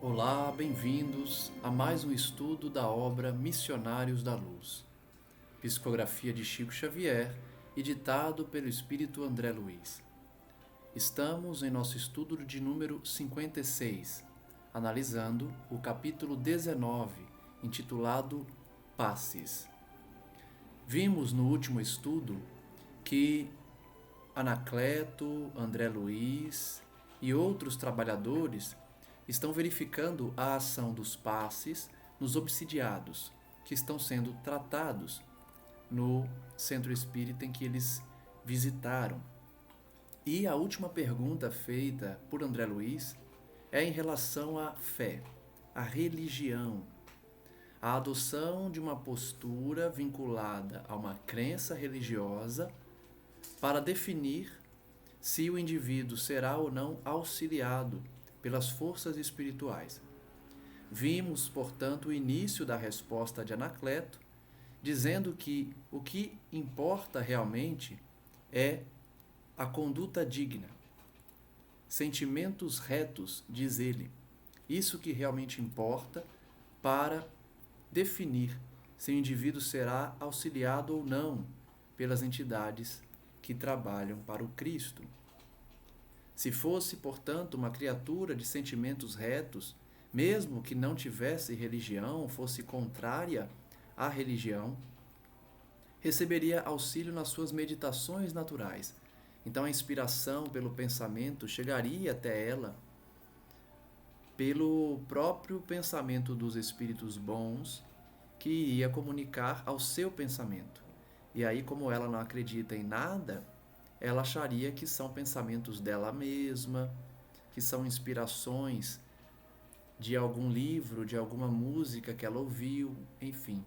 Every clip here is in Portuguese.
Olá, bem-vindos a mais um estudo da obra Missionários da Luz, psicografia de Chico Xavier e ditado pelo Espírito André Luiz. Estamos em nosso estudo de número 56, analisando o capítulo 19, intitulado Passes. Vimos no último estudo que Anacleto, André Luiz e outros trabalhadores estão verificando a ação dos passes nos obsidiados, que estão sendo tratados no centro espírita em que eles visitaram. E a última pergunta feita por André Luiz é em relação à fé, à religião, a adoção de uma postura vinculada a uma crença religiosa para definir se o indivíduo será ou não auxiliado pelas forças espirituais. Vimos, portanto, o início da resposta de Anacleto, dizendo que o que importa realmente é a conduta digna, sentimentos retos, diz ele. Isso que realmente importa para definir se o indivíduo será auxiliado ou não pelas entidades que trabalham para o Cristo. Se fosse, portanto, uma criatura de sentimentos retos, mesmo que não tivesse religião, fosse contrária à religião, receberia auxílio nas suas meditações naturais. Então a inspiração pelo pensamento chegaria até ela pelo próprio pensamento dos espíritos bons, que iria comunicar ao seu pensamento. E aí, como ela não acredita em nada, ela acharia que são pensamentos dela mesma, que são inspirações de algum livro, de alguma música que ela ouviu, enfim.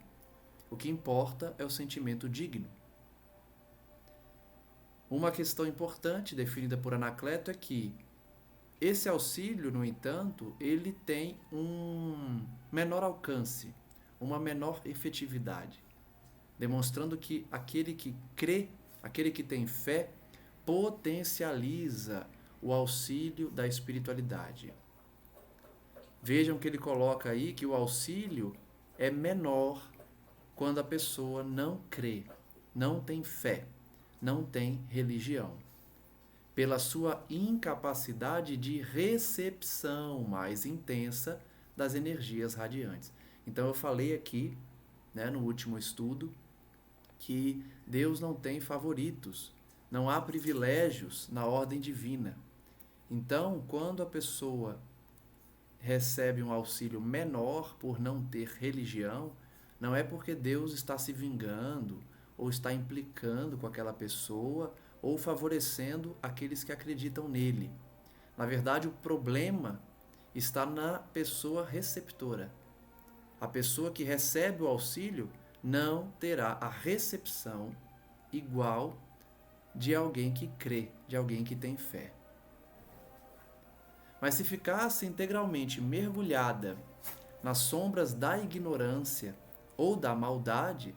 O que importa é o sentimento digno. Uma questão importante definida por Anacleto é que esse auxílio, no entanto, ele tem um menor alcance, uma menor efetividade, demonstrando que aquele que crê, aquele que tem fé, potencializa o auxílio da espiritualidade. Vejam que ele coloca aí que o auxílio é menor quando a pessoa não crê, não tem fé, não tem religião, pela sua incapacidade de recepção mais intensa das energias radiantes. Então eu falei aqui, no último estudo, que Deus não tem favoritos, não há privilégios na ordem divina. Então, quando a pessoa recebe um auxílio menor por não ter religião, não é porque Deus está se vingando ou está implicando com aquela pessoa ou favorecendo aqueles que acreditam nele. Na verdade, o problema está na pessoa receptora. A pessoa que recebe o auxílio não terá a recepção igual de alguém que crê, de alguém que tem fé. Mas se ficasse integralmente mergulhada nas sombras da ignorância ou da maldade,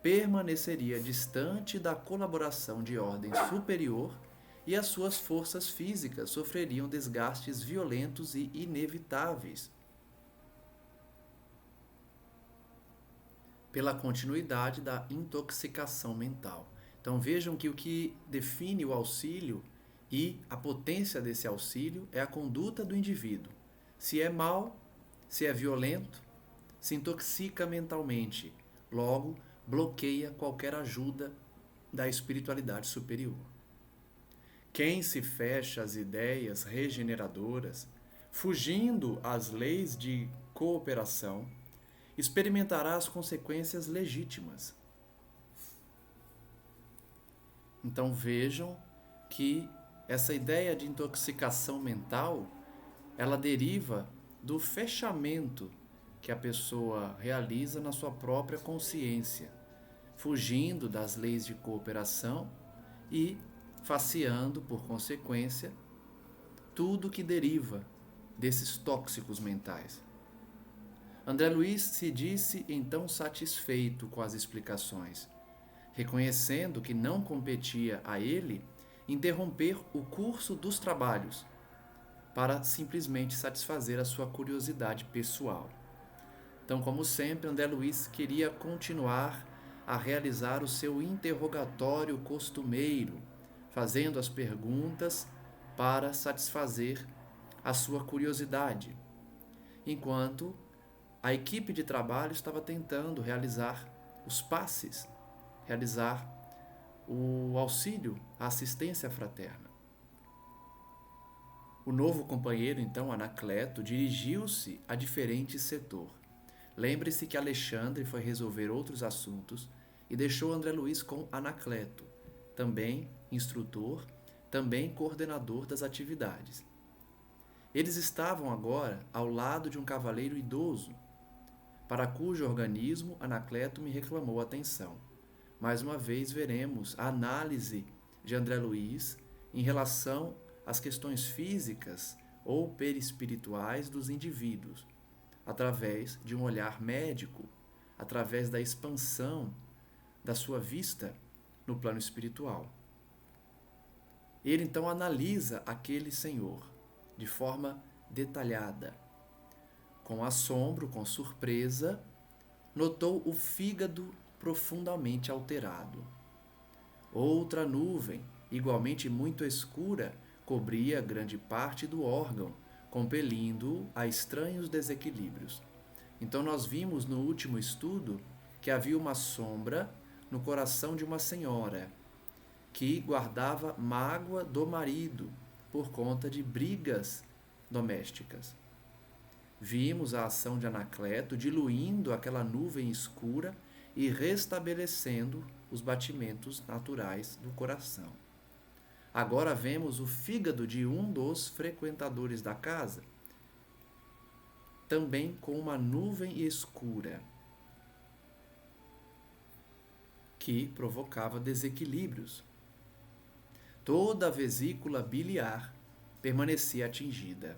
permaneceria distante da colaboração de ordem superior e as suas forças físicas sofreriam desgastes violentos e inevitáveis pela continuidade da intoxicação mental. Então vejam que o que define o auxílio e a potência desse auxílio é a conduta do indivíduo. Se é mau, se é violento, se intoxica mentalmente, logo bloqueia qualquer ajuda da espiritualidade superior. Quem se fecha às ideias regeneradoras, fugindo às leis de cooperação, experimentará as consequências legítimas. Então vejam que essa ideia de intoxicação mental, ela deriva do fechamento que a pessoa realiza na sua própria consciência, fugindo das leis de cooperação e faceando, por consequência, tudo que deriva desses tóxicos mentais. André Luiz se disse então satisfeito com as explicações, reconhecendo que não competia a ele interromper o curso dos trabalhos, para simplesmente satisfazer a sua curiosidade pessoal. Então, como sempre, André Luiz queria continuar a realizar o seu interrogatório costumeiro, fazendo as perguntas para satisfazer a sua curiosidade, enquanto a equipe de trabalho estava tentando realizar os passes, realizar o auxílio, a assistência fraterna. O novo companheiro, então, Anacleto, dirigiu-se a diferente setor. Lembre-se que Alexandre foi resolver outros assuntos e deixou André Luiz com Anacleto, também instrutor, também coordenador das atividades. Eles estavam agora ao lado de um cavaleiro idoso, para cujo organismo Anacleto me reclamou atenção. Mais uma vez veremos a análise de André Luiz em relação às questões físicas ou perispirituais dos indivíduos, através de um olhar médico, através da expansão da sua vista no plano espiritual. Ele então analisa aquele senhor de forma detalhada. Com assombro, com surpresa, notou o fígado profundamente alterado. Outra nuvem, igualmente muito escura, cobria grande parte do órgão, compelindo-o a estranhos desequilíbrios. Então nós vimos no último estudo que havia uma sombra no coração de uma senhora que guardava mágoa do marido por conta de brigas domésticas. Vimos a ação de Anacleto diluindo aquela nuvem escura e restabelecendo os batimentos naturais do coração. Agora vemos o fígado de um dos frequentadores da casa, também com uma nuvem escura, que provocava desequilíbrios. Toda a vesícula biliar permanecia atingida,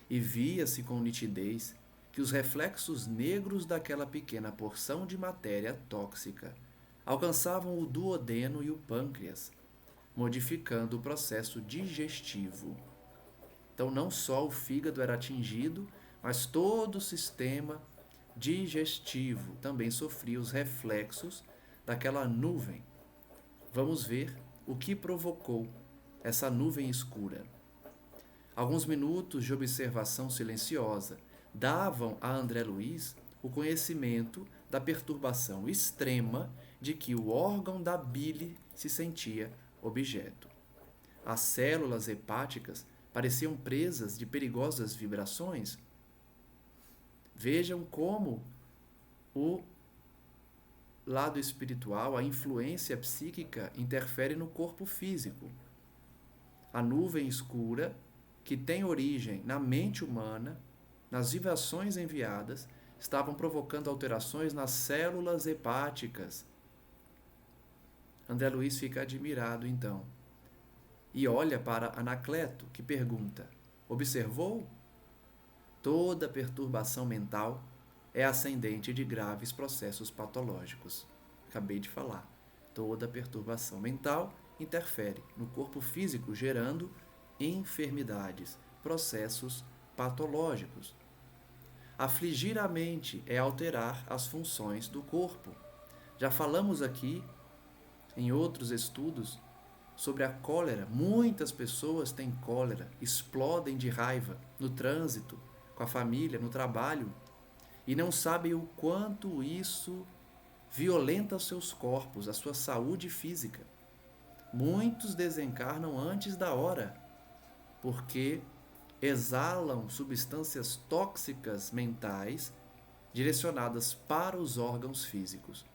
e via-se com nitidez que os reflexos negros daquela pequena porção de matéria tóxica alcançavam o duodeno e o pâncreas, modificando o processo digestivo. Então, não só o fígado era atingido, mas todo o sistema digestivo também sofria os reflexos daquela nuvem. Vamos ver o que provocou essa nuvem escura. Alguns minutos de observação silenciosa davam a André Luiz o conhecimento da perturbação extrema de que o órgão da bile se sentia objeto. As células hepáticas pareciam presas de perigosas vibrações. Vejam como o lado espiritual, a influência psíquica, interfere no corpo físico. A nuvem escura, que tem origem na mente humana, nas vibrações enviadas, estavam provocando alterações nas células hepáticas. André Luiz fica admirado, então, e olha para Anacleto, que pergunta: observou? Toda perturbação mental é ascendente de graves processos patológicos. Acabei de falar. Toda perturbação mental interfere no corpo físico, gerando enfermidades, processos patológicos. Afligir a mente é alterar as funções do corpo. Já falamos aqui, em outros estudos, sobre a cólera. Muitas pessoas têm cólera, explodem de raiva no trânsito, com a família, no trabalho, e não sabem o quanto isso violenta os seus corpos, a sua saúde física. Muitos desencarnam antes da hora, porque exalam substâncias tóxicas mentais direcionadas para os órgãos físicos.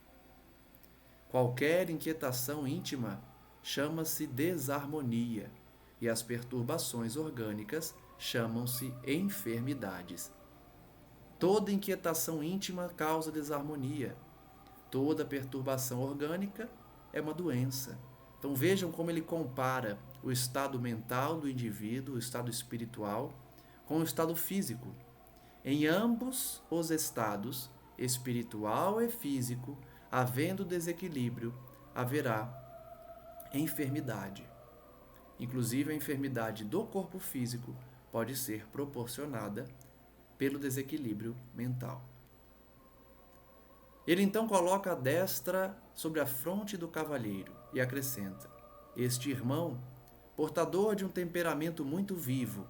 Qualquer inquietação íntima chama-se desarmonia, e as perturbações orgânicas chamam-se enfermidades. Toda inquietação íntima causa desarmonia. Toda perturbação orgânica é uma doença. Então vejam como ele compara o estado mental do indivíduo, o estado espiritual, com o estado físico. Em ambos os estados, espiritual e físico, havendo desequilíbrio, haverá enfermidade. Inclusive a enfermidade do corpo físico pode ser proporcionada pelo desequilíbrio mental. Ele então coloca a destra sobre a fronte do cavalheiro e acrescenta: este irmão, portador de um temperamento muito vivo,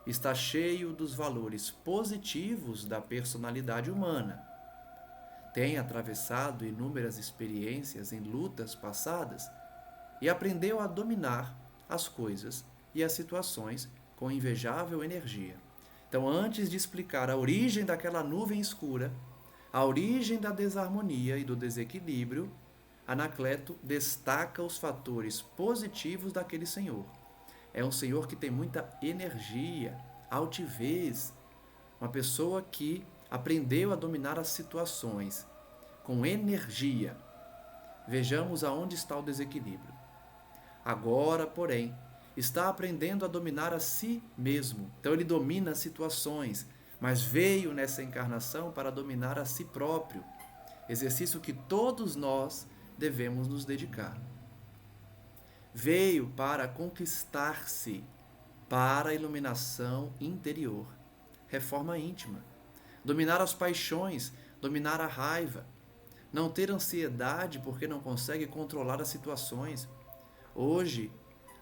está cheio dos valores positivos da personalidade humana. Tem atravessado inúmeras experiências em lutas passadas e aprendeu a dominar as coisas e as situações com invejável energia. Então, antes de explicar a origem daquela nuvem escura, a origem da desarmonia e do desequilíbrio, Anacleto destaca os fatores positivos daquele senhor. É um senhor que tem muita energia, altivez, uma pessoa que aprendeu a dominar as situações com energia. Vejamos aonde está o desequilíbrio. Agora, porém, está aprendendo a dominar a si mesmo. Então ele domina as situações, mas veio nessa encarnação para dominar a si próprio. Exercício que todos nós devemos nos dedicar. Veio para conquistar-se, para a iluminação interior, reforma íntima, dominar as paixões, dominar a raiva, não ter ansiedade porque não consegue controlar as situações. Hoje,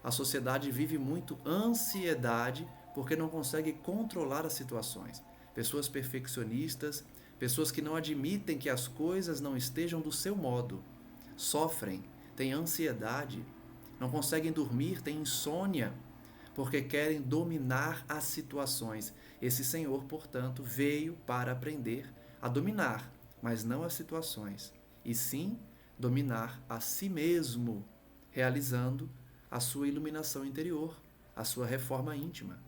a sociedade vive muito ansiedade porque não consegue controlar as situações. Pessoas perfeccionistas, pessoas que não admitem que as coisas não estejam do seu modo, sofrem, têm ansiedade, não conseguem dormir, têm insônia, porque querem dominar as situações. Esse Senhor, portanto, veio para aprender a dominar, mas não as situações, e sim dominar a si mesmo, realizando a sua iluminação interior, a sua reforma íntima.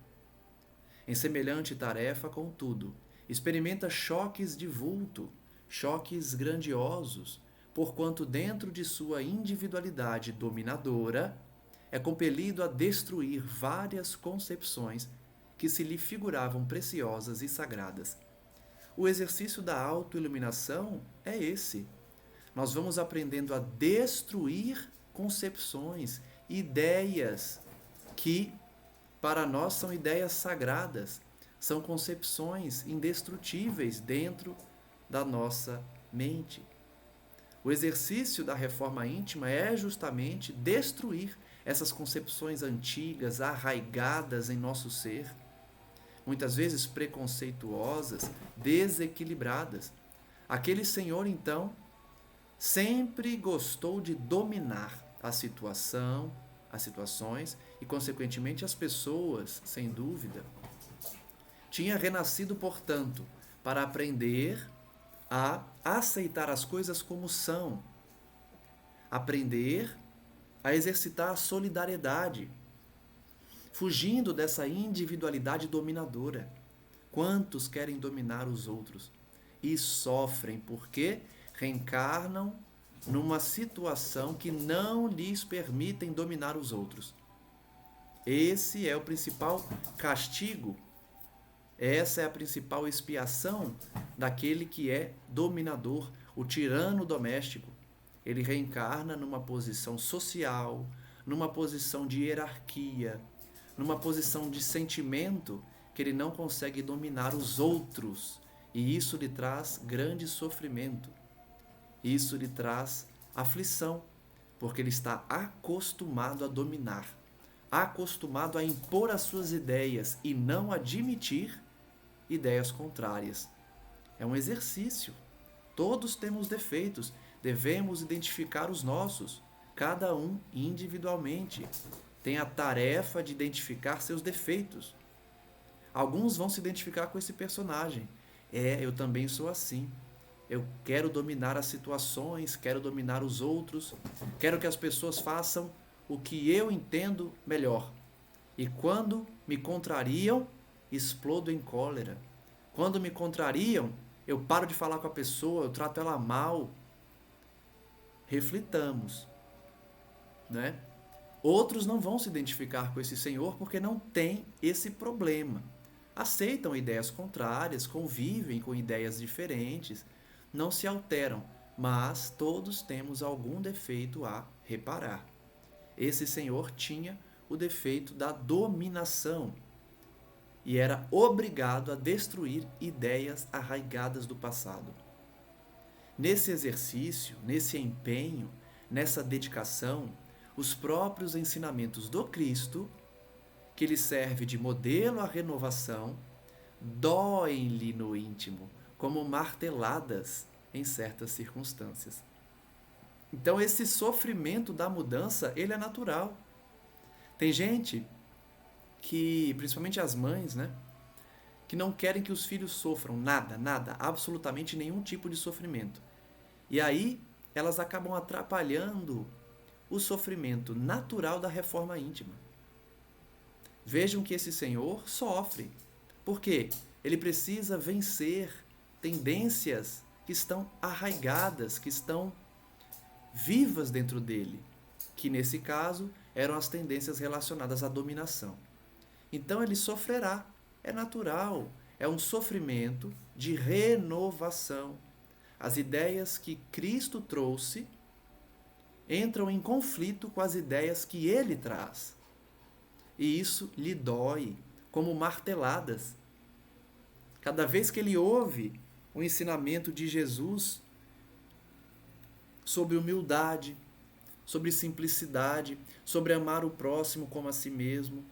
Em semelhante tarefa, contudo, experimenta choques de vulto, choques grandiosos, porquanto dentro de sua individualidade dominadora é compelido a destruir várias concepções que se lhe figuravam preciosas e sagradas. O exercício da autoiluminação é esse. Nós vamos aprendendo a destruir concepções, ideias que para nós são ideias sagradas, são concepções indestrutíveis dentro da nossa mente. O exercício da reforma íntima é justamente destruir essas concepções antigas, arraigadas em nosso ser, muitas vezes preconceituosas, desequilibradas. Aquele senhor, então, sempre gostou de dominar a situação, as situações e, consequentemente, as pessoas, sem dúvida. Tinha renascido, portanto, para aprender a aceitar as coisas como são, aprender a exercitar a solidariedade, fugindo dessa individualidade dominadora. Quantos querem dominar os outros e sofrem porque reencarnam numa situação que não lhes permitem dominar os outros. Esse é o principal castigo, essa é a principal expiação daquele que é dominador, o tirano doméstico. Ele reencarna numa posição social, numa posição de hierarquia, numa posição de sentimento que ele não consegue dominar os outros. E isso lhe traz grande sofrimento. Isso lhe traz aflição, porque ele está acostumado a dominar, acostumado a impor as suas ideias e não admitir ideias contrárias. É um exercício. Todos temos defeitos, devemos identificar os nossos, cada um individualmente. Tem a tarefa de identificar seus defeitos. Alguns vão se identificar com esse personagem. Eu também sou assim. Eu quero dominar as situações, quero dominar os outros, quero que as pessoas façam o que eu entendo melhor. E quando me contrariam, explodo em cólera. Quando me contrariam, eu paro de falar com a pessoa, eu trato ela mal. Reflitamos, né? Outros não vão se identificar com esse senhor porque não tem esse problema. Aceitam ideias contrárias, convivem com ideias diferentes, não se alteram, mas todos temos algum defeito a reparar. Esse senhor tinha o defeito da dominação. e era obrigado a destruir ideias arraigadas do passado. Nesse exercício, nesse empenho, nessa dedicação, os próprios ensinamentos do Cristo, que lhe serve de modelo à renovação, doem-lhe no íntimo, como marteladas em certas circunstâncias. Então esse sofrimento da mudança, ele é natural. Tem gente que, principalmente as mães, né, que não querem que os filhos sofram nada, absolutamente nenhum tipo de sofrimento. E aí elas acabam atrapalhando o sofrimento natural da reforma íntima. Vejam que esse senhor sofre. Por quê? Ele precisa vencer tendências que estão arraigadas, que estão vivas dentro dele, que nesse caso eram as tendências relacionadas à dominação. Então ele sofrerá, é natural, é um sofrimento de renovação. As ideias que Cristo trouxe entram em conflito com as ideias que ele traz. E isso lhe dói, como marteladas. Cada vez que ele ouve o ensinamento de Jesus sobre humildade, sobre simplicidade, sobre amar o próximo como a si mesmo,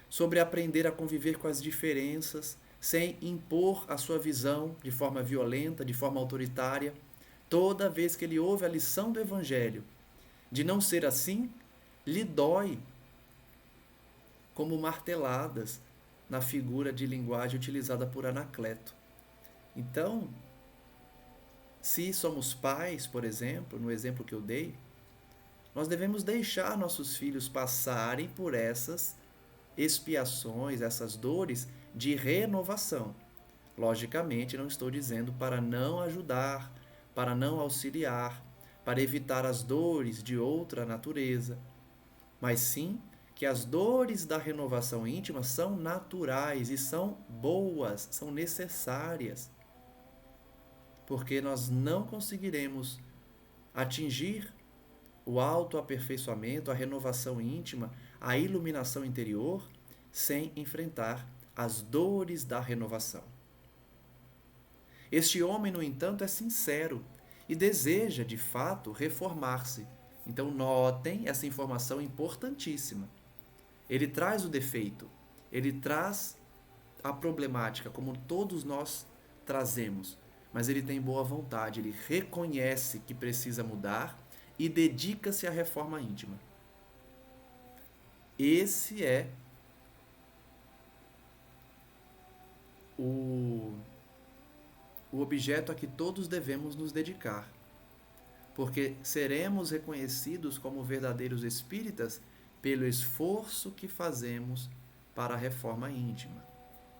sobre aprender a conviver com as diferenças, sem impor a sua visão de forma violenta, de forma autoritária. Toda vez que ele ouve a lição do Evangelho de não ser assim, lhe dói, como marteladas na figura de linguagem utilizada por Anacleto. Então, se somos pais, por exemplo, no exemplo que eu dei, nós devemos deixar nossos filhos passarem por essas expiações, essas dores de renovação. Logicamente, não estou dizendo para não ajudar, para não auxiliar, para evitar as dores de outra natureza, mas sim que as dores da renovação íntima são naturais e são boas, são necessárias, porque nós não conseguiremos atingir o autoaperfeiçoamento, a renovação íntima, a iluminação interior, sem enfrentar as dores da renovação. Este homem, no entanto, é sincero e deseja, de fato, reformar-se. Então, notem essa informação importantíssima. Ele traz o defeito, ele traz a problemática, como todos nós trazemos, mas ele tem boa vontade, ele reconhece que precisa mudar e dedica-se à reforma íntima. Esse é o objeto a que todos devemos nos dedicar, porque seremos reconhecidos como verdadeiros espíritas pelo esforço que fazemos para a reforma íntima,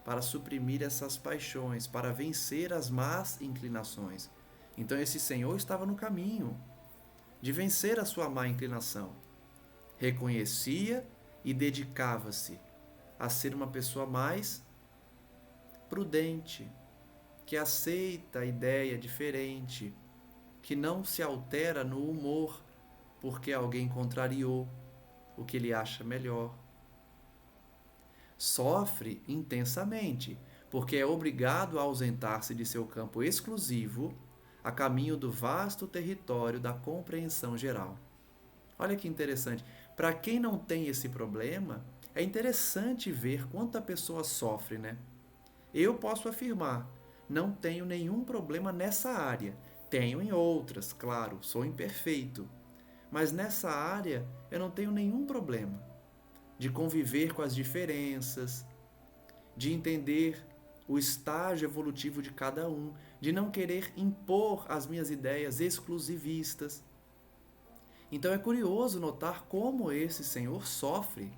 para suprimir essas paixões, para vencer as más inclinações. Então esse senhor estava no caminho de vencer a sua má inclinação. Reconhecia e dedicava-se a ser uma pessoa mais prudente, que aceita a ideia diferente, que não se altera no humor porque alguém contrariou o que ele acha melhor. Sofre intensamente, porque é obrigado a ausentar-se de seu campo exclusivo a caminho do vasto território da compreensão geral. Olha que interessante. Para quem não tem esse problema, é interessante ver quanto a pessoa sofre, né? Eu posso afirmar, não tenho nenhum problema nessa área. Tenho em outras, claro, sou imperfeito. Mas nessa área eu não tenho nenhum problema de conviver com as diferenças, de entender o estágio evolutivo de cada um, de não querer impor as minhas ideias exclusivistas. Então é curioso notar como esse senhor sofre.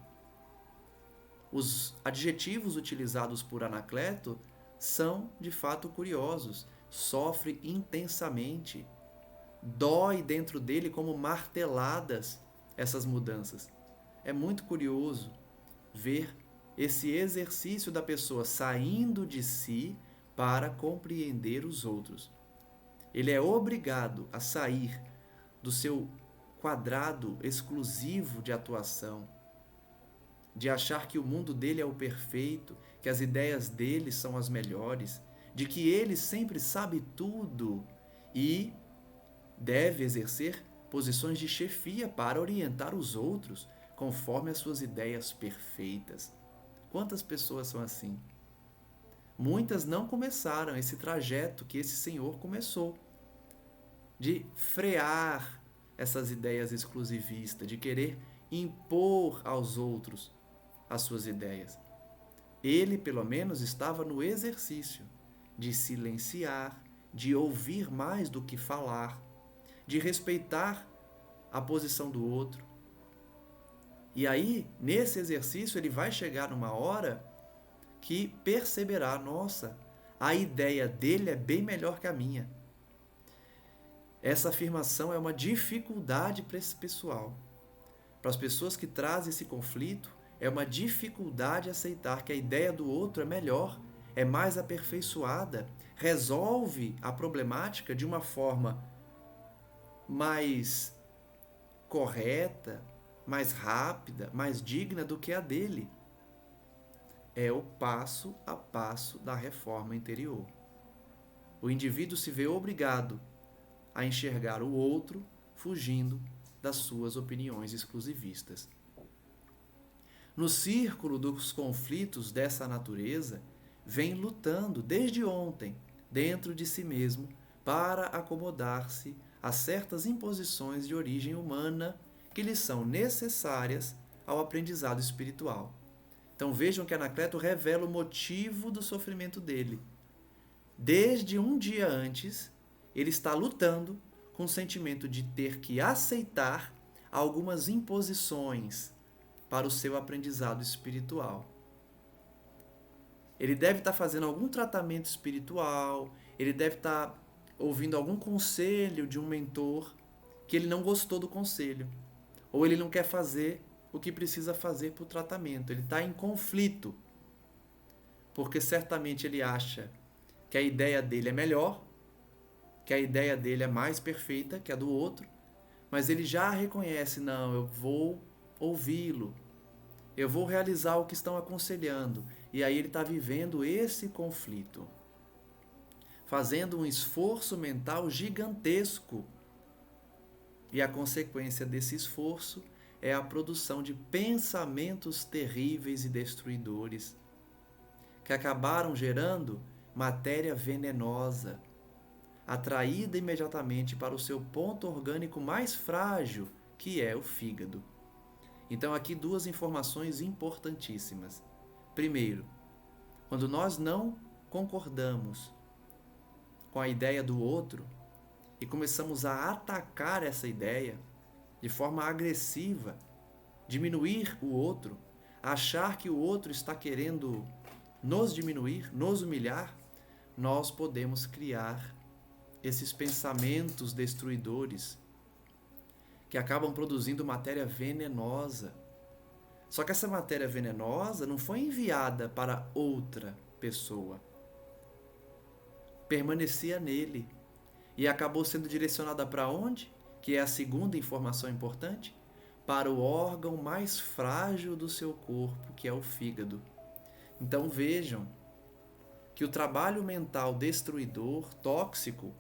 Os adjetivos utilizados por Anacleto são de fato curiosos. Sofre intensamente. Dói dentro dele como marteladas essas mudanças. É muito curioso ver esse exercício da pessoa saindo de si para compreender os outros. Ele é obrigado a sair do seu quadrado exclusivo de atuação, de achar que o mundo dele é o perfeito, que as ideias dele são as melhores, de que ele sempre sabe tudo e deve exercer posições de chefia para orientar os outros conforme as suas ideias perfeitas. Quantas pessoas são assim? Muitas não começaram esse trajeto que esse Senhor começou, de frear essas ideias exclusivistas, de querer impor aos outros as suas ideias. Ele, pelo menos, estava no exercício de silenciar, de ouvir mais do que falar, de respeitar a posição do outro. E aí, nesse exercício, ele vai chegar numa hora que perceberá, nossa, a ideia dele é bem melhor que a minha. Essa afirmação é uma dificuldade para esse pessoal. Para as pessoas que trazem esse conflito, é uma dificuldade aceitar que a ideia do outro é melhor, é mais aperfeiçoada, resolve a problemática de uma forma mais correta, mais rápida, mais digna do que a dele. É o passo a passo da reforma interior. O indivíduo se vê obrigado a enxergar o outro fugindo das suas opiniões exclusivistas. No círculo dos conflitos dessa natureza, vem lutando desde ontem, dentro de si mesmo, para acomodar-se a certas imposições de origem humana que lhe são necessárias ao aprendizado espiritual. Então vejam que Anacleto revela o motivo do sofrimento dele. Desde um dia antes, ele está lutando com o sentimento de ter que aceitar algumas imposições para o seu aprendizado espiritual. Ele deve estar fazendo algum tratamento espiritual, ele deve estar ouvindo algum conselho de um mentor que ele não gostou do conselho, ou ele não quer fazer o que precisa fazer para o tratamento. Ele está em conflito, porque certamente ele acha que a ideia dele é melhor, que a ideia dele é mais perfeita que a do outro, mas ele já reconhece, não, eu vou ouvi-lo, eu vou realizar o que estão aconselhando. E aí ele está vivendo esse conflito, fazendo um esforço mental gigantesco. E a consequência desse esforço é a produção de pensamentos terríveis e destruidores, que acabaram gerando matéria venenosa, atraída imediatamente para o seu ponto orgânico mais frágil, que é o fígado. Então, aqui duas informações importantíssimas. Primeiro, quando nós não concordamos com a ideia do outro e começamos a atacar essa ideia de forma agressiva, diminuir o outro, achar que o outro está querendo nos diminuir, nos humilhar, nós podemos criar esses pensamentos destruidores que acabam produzindo matéria venenosa. Só que essa matéria venenosa não foi enviada para outra pessoa. Permanecia nele e acabou sendo direcionada para onde? Que é a segunda informação importante, para o órgão mais frágil do seu corpo, que é o fígado. Então vejam que o trabalho mental destruidor, tóxico,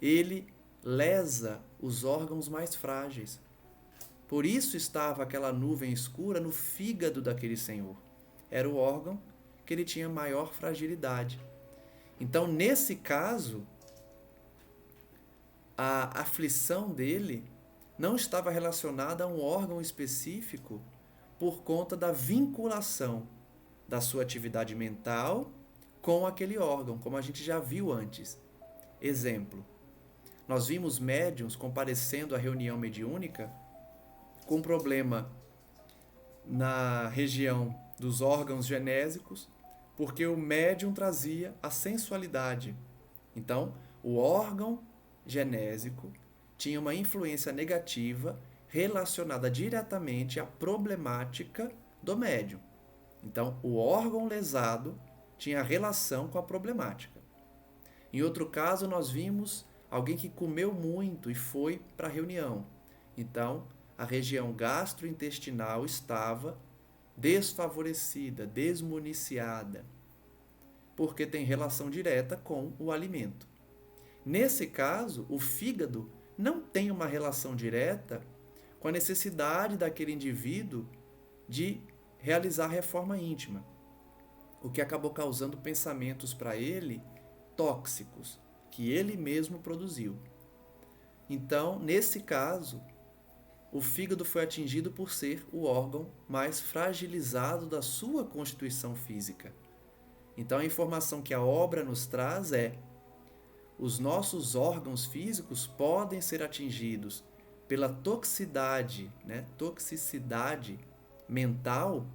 ele lesa os órgãos mais frágeis. Por isso estava aquela nuvem escura no fígado daquele senhor. Era o órgão que ele tinha maior fragilidade. Então, nesse caso, a aflição dele não estava relacionada a um órgão específico por conta da vinculação da sua atividade mental com aquele órgão, como a gente já viu antes. Exemplo, nós vimos médiuns comparecendo à reunião mediúnica com problema na região dos órgãos genésicos, porque o médium trazia a sensualidade. Então, o órgão genésico tinha uma influência negativa relacionada diretamente à problemática do médium. Então, o órgão lesado tinha relação com a problemática. Em outro caso, nós vimos alguém que comeu muito e foi para a reunião. Então, a região gastrointestinal estava desfavorecida, desmuniciada, porque tem relação direta com o alimento. Nesse caso, o fígado não tem uma relação direta com a necessidade daquele indivíduo de realizar reforma íntima, o que acabou causando pensamentos para ele tóxicos, que ele mesmo produziu. Então, nesse caso, o fígado foi atingido por ser o órgão mais fragilizado da sua constituição física. Então, a informação que a obra nos traz é: os nossos órgãos físicos podem ser atingidos pela toxicidade mental,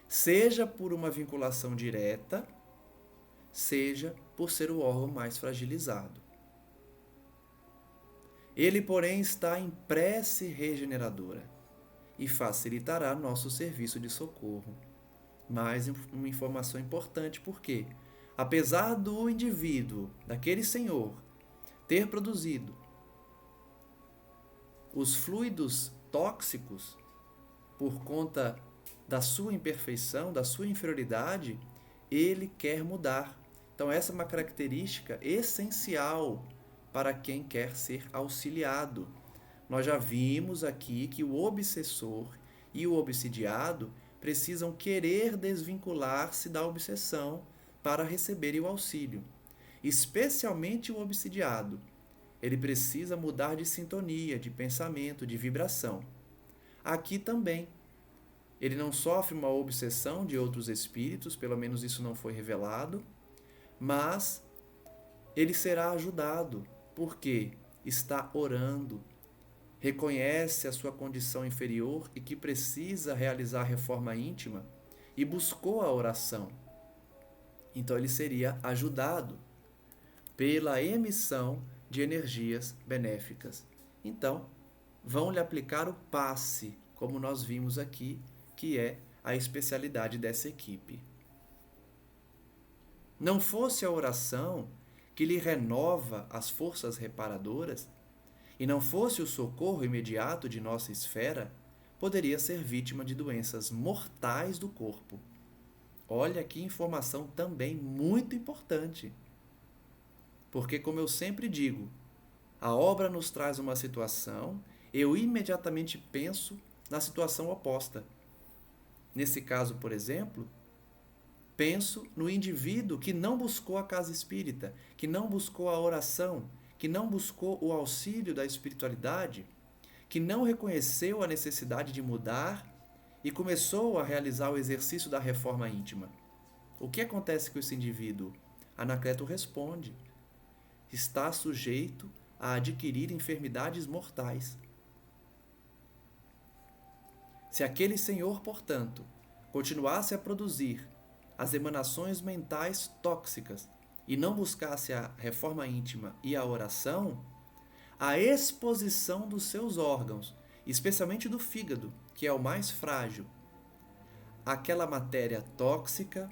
seja por uma vinculação direta, seja por ser o órgão mais fragilizado. Ele, porém, está em prece regeneradora e facilitará nosso serviço de socorro. Mais uma informação importante, porque, apesar do indivíduo, daquele senhor, ter produzido os fluidos tóxicos por conta da sua imperfeição, da sua inferioridade, ele quer mudar. Então, essa é uma característica essencial para quem quer ser auxiliado. Nós já vimos aqui que o obsessor e o obsidiado precisam querer desvincular-se da obsessão para receberem o auxílio. Especialmente o obsidiado. Ele precisa mudar de sintonia, de pensamento, de vibração. Aqui também. Ele não sofre uma obsessão de outros espíritos, pelo menos isso não foi revelado, mas ele será ajudado, porque está orando, reconhece a sua condição inferior e que precisa realizar a reforma íntima e buscou a oração. Então ele seria ajudado pela emissão de energias benéficas. Então, vão lhe aplicar o passe, como nós vimos aqui, que é a especialidade dessa equipe. Não fosse a oração que lhe renova as forças reparadoras, e não fosse o socorro imediato de nossa esfera, poderia ser vítima de doenças mortais do corpo. Olha que informação também muito importante. Porque, como eu sempre digo, a obra nos traz uma situação, eu imediatamente penso na situação oposta. Nesse caso, por exemplo, penso no indivíduo que não buscou a casa espírita, que não buscou a oração, que não buscou o auxílio da espiritualidade, que não reconheceu a necessidade de mudar e começou a realizar o exercício da reforma íntima. O que acontece com esse indivíduo? Anacleto responde: está sujeito a adquirir enfermidades mortais. Se aquele senhor, portanto, continuasse a produzir as emanações mentais tóxicas e não buscasse a reforma íntima e a oração, a exposição dos seus órgãos, especialmente do fígado, que é o mais frágil, àquela matéria tóxica,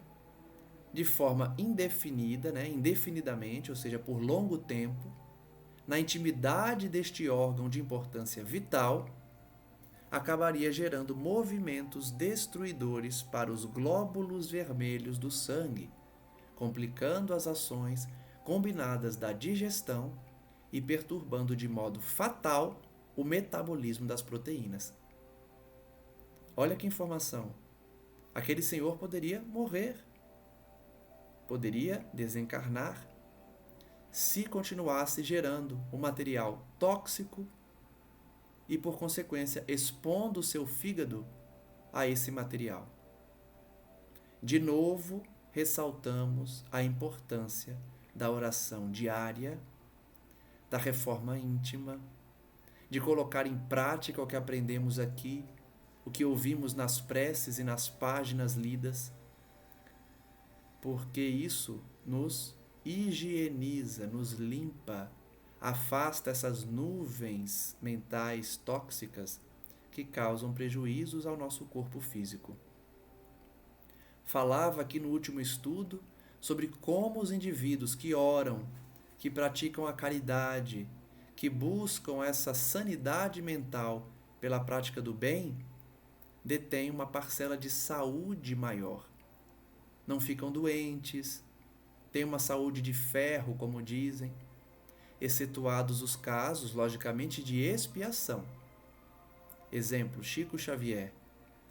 de forma indefinida, indefinidamente, ou seja, por longo tempo, na intimidade deste órgão de importância vital, acabaria gerando movimentos destruidores para os glóbulos vermelhos do sangue, complicando as ações combinadas da digestão e perturbando de modo fatal o metabolismo das proteínas. Olha que informação! Aquele senhor poderia morrer, poderia desencarnar, se continuasse gerando um material tóxico e, por consequência, expondo o seu fígado a esse material. De novo, ressaltamos a importância da oração diária, da reforma íntima, de colocar em prática o que aprendemos aqui, o que ouvimos nas preces e nas páginas lidas, porque isso nos higieniza, nos limpa, afasta essas nuvens mentais tóxicas que causam prejuízos ao nosso corpo físico. Falava aqui no último estudo sobre como os indivíduos que oram, que praticam a caridade, que buscam essa sanidade mental pela prática do bem, detêm uma parcela de saúde maior. Não ficam doentes, têm uma saúde de ferro, como dizem, excetuados os casos, logicamente, de expiação. Exemplo, Chico Xavier.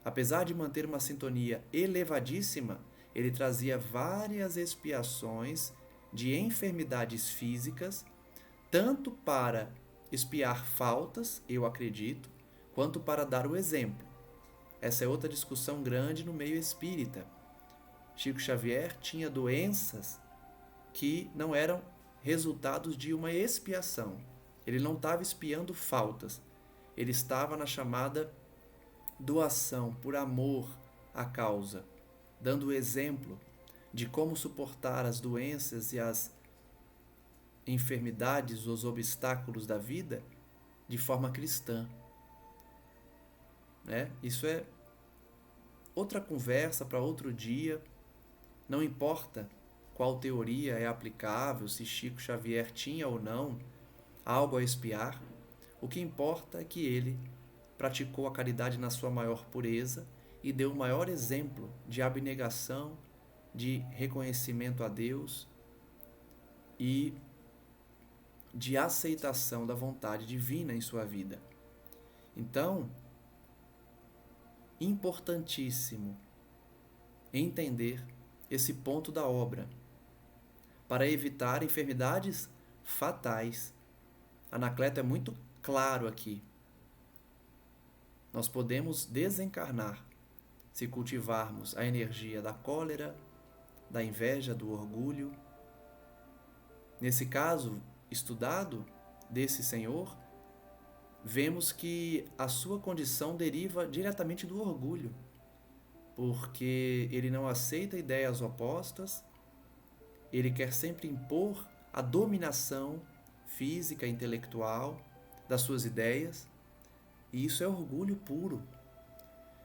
Apesar de manter uma sintonia elevadíssima, ele trazia várias expiações de enfermidades físicas, tanto para expiar faltas, eu acredito, quanto para dar o exemplo. Essa é outra discussão grande no meio espírita. Chico Xavier tinha doenças que não eram resultados de uma expiação. Ele não estava expiando faltas. Ele estava na chamada doação por amor à causa, dando o exemplo de como suportar as doenças e as enfermidades, os obstáculos da vida de forma cristã. Isso é outra conversa para outro dia. Não importa qual teoria é aplicável, se Chico Xavier tinha ou não algo a expiar. O que importa é que ele praticou a caridade na sua maior pureza e deu o maior exemplo de abnegação, de reconhecimento a Deus e de aceitação da vontade divina em sua vida. Então, importantíssimo entender esse ponto da obra para evitar enfermidades fatais. Anacleto é muito claro aqui. Nós podemos desencarnar se cultivarmos a energia da cólera, da inveja, do orgulho. Nesse caso estudado desse senhor, vemos que a sua condição deriva diretamente do orgulho, porque ele não aceita ideias opostas, ele quer sempre impor a dominação física e intelectual das suas ideias, e isso é orgulho puro.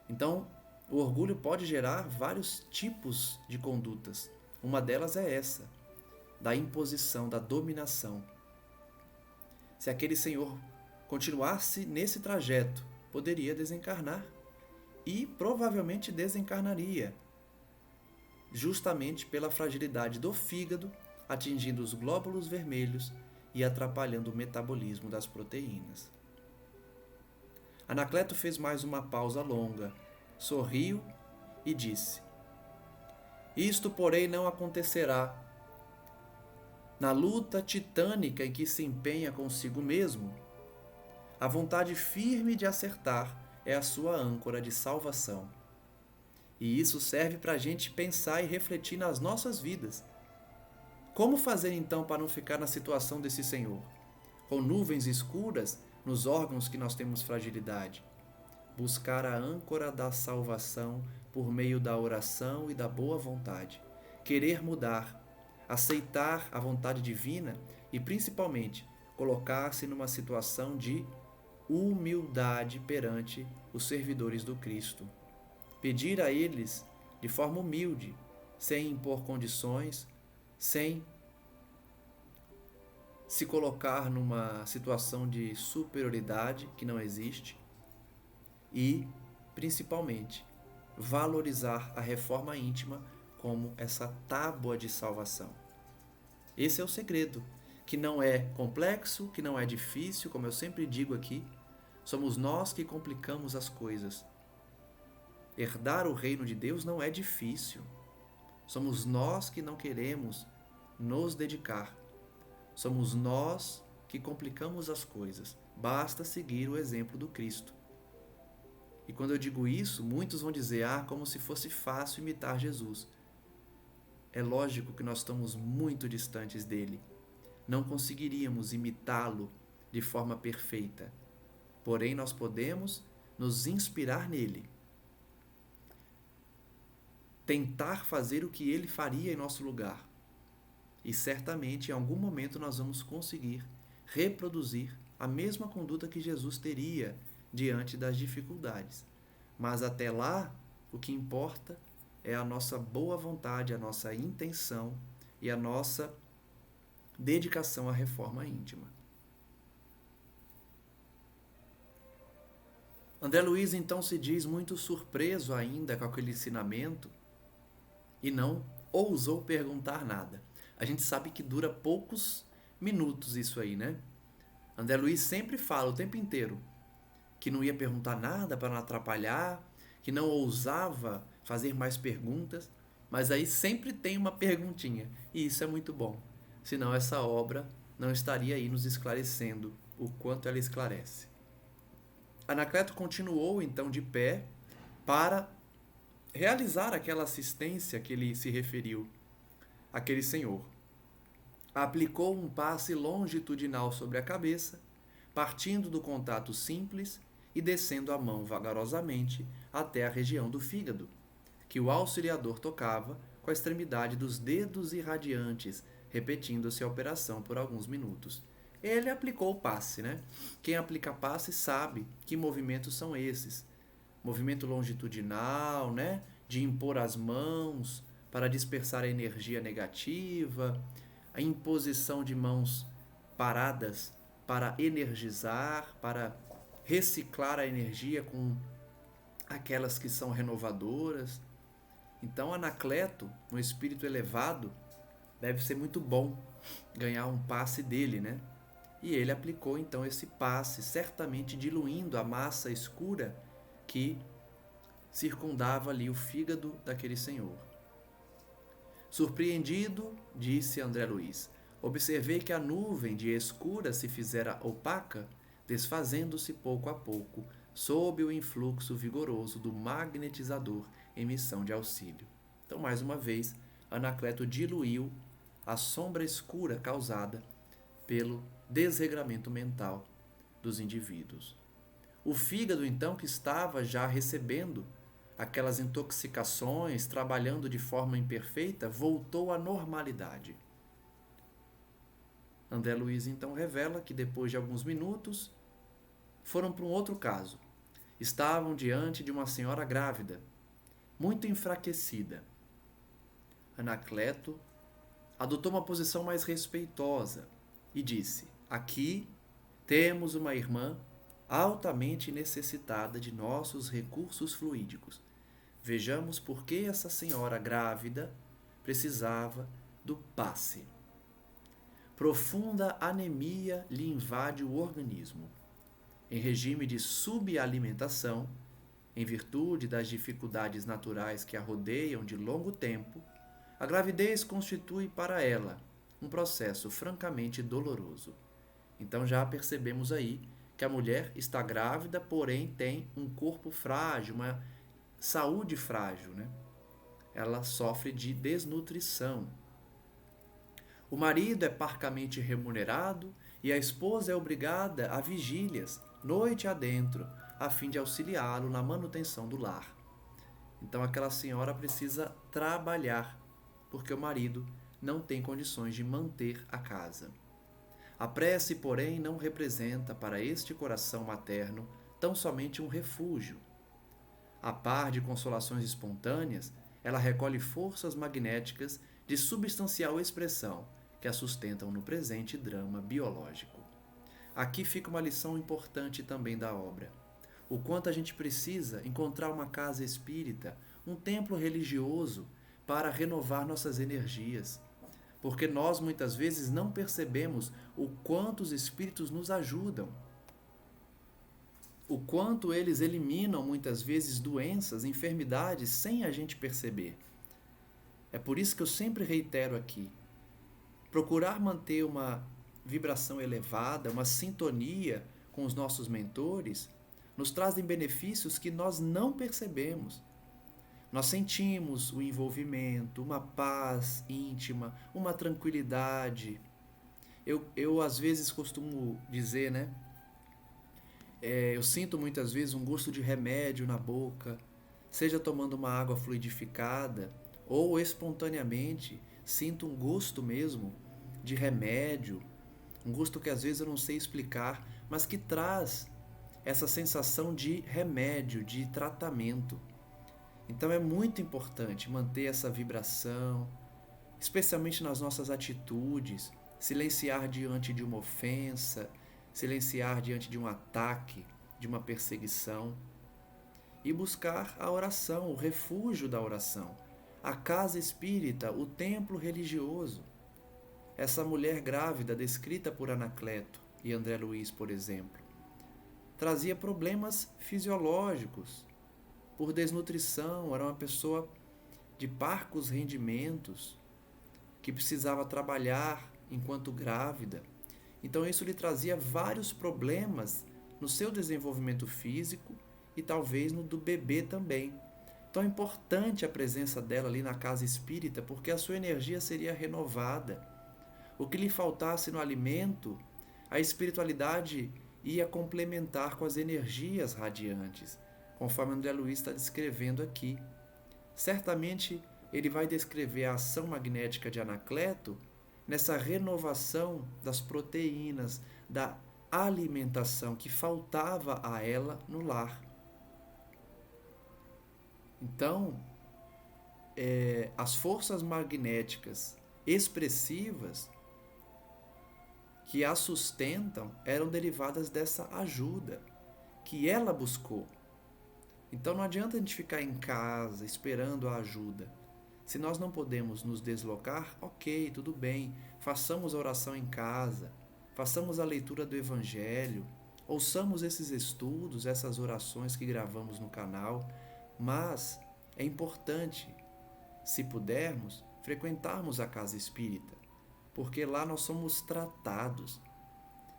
Então, o orgulho pode gerar vários tipos de condutas. Uma delas é essa, da imposição, da dominação. Se aquele senhor continuasse nesse trajeto, poderia desencarnar e provavelmente desencarnaria, justamente pela fragilidade do fígado, atingindo os glóbulos vermelhos e atrapalhando o metabolismo das proteínas. Anacleto fez mais uma pausa longa, sorriu e disse: isto, porém, não acontecerá. Na luta titânica em que se empenha consigo mesmo, a vontade firme de acertar é a sua âncora de salvação. E isso serve para a gente pensar e refletir nas nossas vidas. Como fazer então para não ficar na situação desse senhor? Com nuvens escuras nos órgãos que nós temos fragilidade. Buscar a âncora da salvação por meio da oração e da boa vontade. Querer mudar, aceitar a vontade divina e, principalmente, colocar-se numa situação de humildade perante os servidores do Cristo. Pedir a eles de forma humilde, sem impor condições, sem se colocar numa situação de superioridade que não existe e, principalmente, valorizar a reforma íntima como essa tábua de salvação. Esse é o segredo, que não é complexo, que não é difícil, como eu sempre digo aqui, somos nós que complicamos as coisas. Herdar o reino de Deus não é difícil, somos nós que não queremos nos dedicar. Somos nós que complicamos as coisas. Basta seguir o exemplo do Cristo. E quando eu digo isso, muitos vão dizer, como se fosse fácil imitar Jesus. É lógico que nós estamos muito distantes dele. Não conseguiríamos imitá-lo de forma perfeita. Porém, nós podemos nos inspirar nele. Tentar fazer o que ele faria em nosso lugar. E certamente, em algum momento, nós vamos conseguir reproduzir a mesma conduta que Jesus teria diante das dificuldades. Mas até lá, o que importa é a nossa boa vontade, a nossa intenção e a nossa dedicação à reforma íntima. André Luiz então se diz muito surpreso ainda com aquele ensinamento e não ousou perguntar nada. A gente sabe que dura poucos minutos isso aí, né? André Luiz sempre fala o tempo inteiro que não ia perguntar nada para não atrapalhar, que não ousava fazer mais perguntas, mas aí sempre tem uma perguntinha, e isso é muito bom. Senão essa obra não estaria aí nos esclarecendo o quanto ela esclarece. Anacleto continuou então de pé para realizar aquela assistência que ele se referiu àquele senhor. Aplicou um passe longitudinal sobre a cabeça, partindo do contato simples e descendo a mão vagarosamente até a região do fígado, que o auxiliador tocava com a extremidade dos dedos irradiantes, repetindo-se a operação por alguns minutos. Ele aplicou o passe, né? Quem aplica passe sabe que movimentos são esses. Movimento longitudinal, né? De impor as mãos para dispersar a energia negativa, a imposição de mãos paradas para energizar, para reciclar a energia com aquelas que são renovadoras. Então, Anacleto, um espírito elevado, deve ser muito bom ganhar um passe dele, né? E ele aplicou então esse passe, certamente diluindo a massa escura que circundava ali o fígado daquele senhor. Surpreendido, disse André Luiz, observei que a nuvem de escura se fizera opaca, desfazendo-se pouco a pouco, sob o influxo vigoroso do magnetizador em missão de auxílio. Então, mais uma vez, Anacleto diluiu a sombra escura causada pelo desregramento mental dos indivíduos. O fígado, então, que estava já recebendo aquelas intoxicações, trabalhando de forma imperfeita, voltou à normalidade. André Luiz, então, revela que depois de alguns minutos foram para um outro caso. Estavam diante de uma senhora grávida, muito enfraquecida. Anacleto adotou uma posição mais respeitosa e disse: aqui temos uma irmã altamente necessitada de nossos recursos fluídicos. Vejamos por que essa senhora grávida precisava do passe. Profunda anemia lhe invade o organismo. Em regime de subalimentação, em virtude das dificuldades naturais que a rodeiam de longo tempo, a gravidez constitui para ela um processo francamente doloroso. Então já percebemos aí que a mulher está grávida, porém tem um corpo frágil, uma saúde frágil, né? Ela sofre de desnutrição. O marido é parcamente remunerado e a esposa é obrigada a vigílias, noite adentro, a fim de auxiliá-lo na manutenção do lar. Então aquela senhora precisa trabalhar, porque o marido não tem condições de manter a casa. A prece, porém, não representa para este coração materno tão somente um refúgio. A par de consolações espontâneas, ela recolhe forças magnéticas de substancial expressão que a sustentam no presente drama biológico. Aqui fica uma lição importante também da obra. O quanto a gente precisa encontrar uma casa espírita, um templo religioso, para renovar nossas energias. Porque nós muitas vezes não percebemos o quanto os espíritos nos ajudam. O quanto eles eliminam muitas vezes doenças, enfermidades, sem a gente perceber. É por isso que eu sempre reitero aqui. Procurar manter uma vibração elevada, uma sintonia com os nossos mentores, nos trazem benefícios que nós não percebemos. Nós sentimos o envolvimento, uma paz íntima, uma tranquilidade. Eu às vezes costumo dizer, né? Eu sinto muitas vezes um gosto de remédio na boca, seja tomando uma água fluidificada ou espontaneamente sinto um gosto mesmo de remédio, um gosto que às vezes eu não sei explicar, mas que traz essa sensação de remédio, de tratamento. Então é muito importante manter essa vibração, especialmente nas nossas atitudes, silenciar diante de uma ofensa, silenciar diante de um ataque, de uma perseguição. e buscar a oração, o refúgio da oração, a casa espírita, o templo religioso. Essa mulher grávida, descrita por Anacleto e André Luiz, por exemplo, trazia problemas fisiológicos por desnutrição, era uma pessoa de parcos rendimentos, que precisava trabalhar enquanto grávida. Então isso lhe trazia vários problemas no seu desenvolvimento físico e talvez no do bebê também. Então é importante a presença dela ali na casa espírita, porque a sua energia seria renovada. O que lhe faltasse no alimento, a espiritualidade ia complementar com as energias radiantes, conforme André Luiz está descrevendo aqui. Certamente ele vai descrever a ação magnética de Anacleto nessa renovação das proteínas, da alimentação que faltava a ela no lar. Então, as forças magnéticas expressivas que a sustentam eram derivadas dessa ajuda que ela buscou. Então não adianta a gente ficar em casa esperando a ajuda. Se nós não podemos nos deslocar, ok, tudo bem, façamos a oração em casa, façamos a leitura do Evangelho, ouçamos esses estudos, essas orações que gravamos no canal, mas é importante, se pudermos, frequentarmos a casa espírita, porque lá nós somos tratados.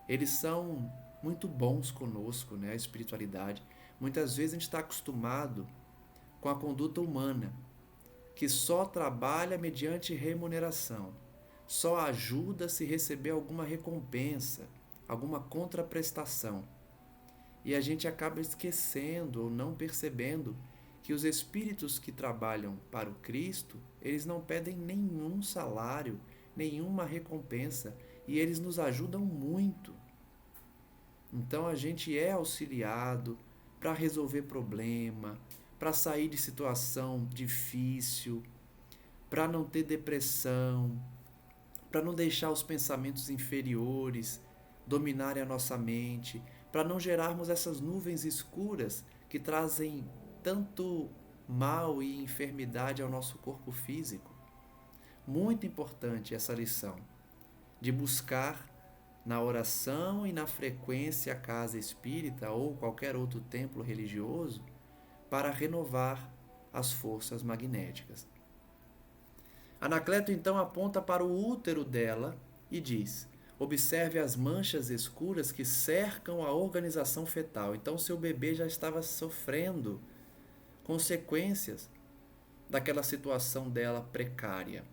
Eles são muito bons conosco, né? A espiritualidade. Muitas vezes a gente está acostumado com a conduta humana, que só trabalha mediante remuneração, só ajuda se receber alguma recompensa, alguma contraprestação. E a gente acaba esquecendo ou não percebendo que os espíritos que trabalham para o Cristo, eles não pedem nenhum salário, nenhuma recompensa, e eles nos ajudam muito. Então a gente é auxiliado para resolver problema, para sair de situação difícil, para não ter depressão, para não deixar os pensamentos inferiores dominarem a nossa mente, para não gerarmos essas nuvens escuras que trazem tanto mal e enfermidade ao nosso corpo físico. Muito importante essa lição de buscar na oração e na frequência a casa espírita ou qualquer outro templo religioso para renovar as forças magnéticas. Anacleto então aponta para o útero dela e diz: observe as manchas escuras que cercam a organização fetal. Então seu bebê já estava sofrendo consequências daquela situação dela precária.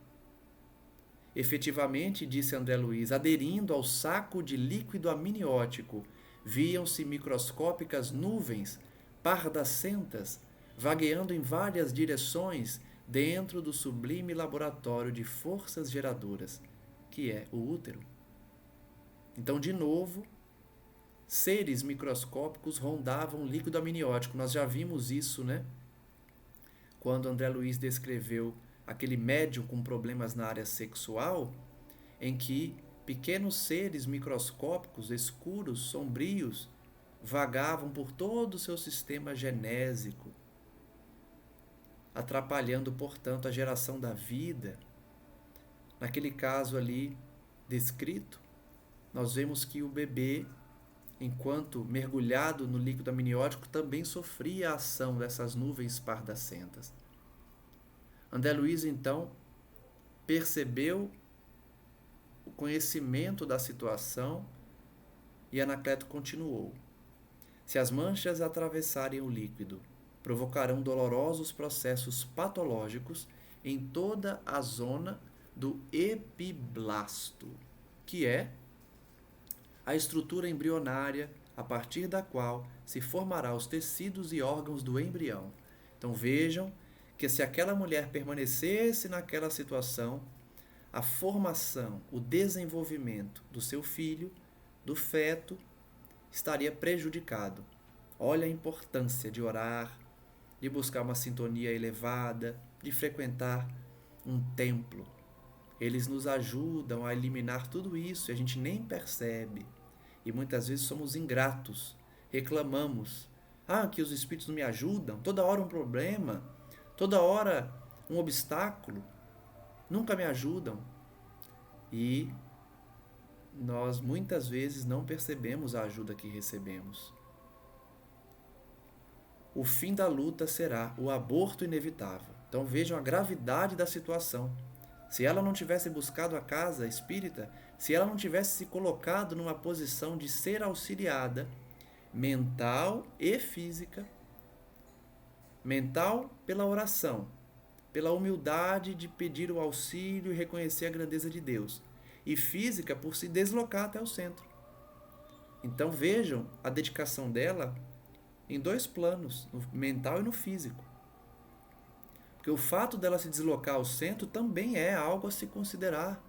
Efetivamente, disse André Luiz, aderindo ao saco de líquido amniótico, viam-se microscópicas nuvens pardacentas vagueando em várias direções dentro do sublime laboratório de forças geradoras, que é o útero. Então, de novo, seres microscópicos rondavam o líquido amniótico. Nós já vimos isso, né? Quando André Luiz descreveu aquele médium com problemas na área sexual, em que pequenos seres microscópicos, escuros, sombrios, vagavam por todo o seu sistema genésico, atrapalhando, portanto, a geração da vida. Naquele caso ali descrito, nós vemos que o bebê, enquanto mergulhado no líquido amniótico, também sofria a ação dessas nuvens pardacentas. André Luiz, então, percebeu o conhecimento da situação e Anacleto continuou. Se as manchas atravessarem o líquido, provocarão dolorosos processos patológicos em toda a zona do epiblasto, que é a estrutura embrionária a partir da qual se formará os tecidos e órgãos do embrião. Então vejam que se aquela mulher permanecesse naquela situação, a formação, o desenvolvimento do seu filho, do feto, estaria prejudicado. Olha a importância de orar, de buscar uma sintonia elevada, de frequentar um templo. Eles nos ajudam a eliminar tudo isso e a gente nem percebe. E muitas vezes somos ingratos, reclamamos Que os espíritos não me ajudam, toda hora um problema, toda hora um obstáculo, nunca me ajudam. E nós muitas vezes não percebemos a ajuda que recebemos. O fim da luta será o aborto inevitável. Então vejam a gravidade da situação. Se ela não tivesse buscado a casa espírita, se ela não tivesse se colocado numa posição de ser auxiliada, mental e física, mental pela oração, pela humildade de pedir o auxílio e reconhecer a grandeza de Deus, e física por se deslocar até o centro. Então vejam a dedicação dela em dois planos, no mental e no físico. Porque o fato dela se deslocar ao centro também é algo a se considerar.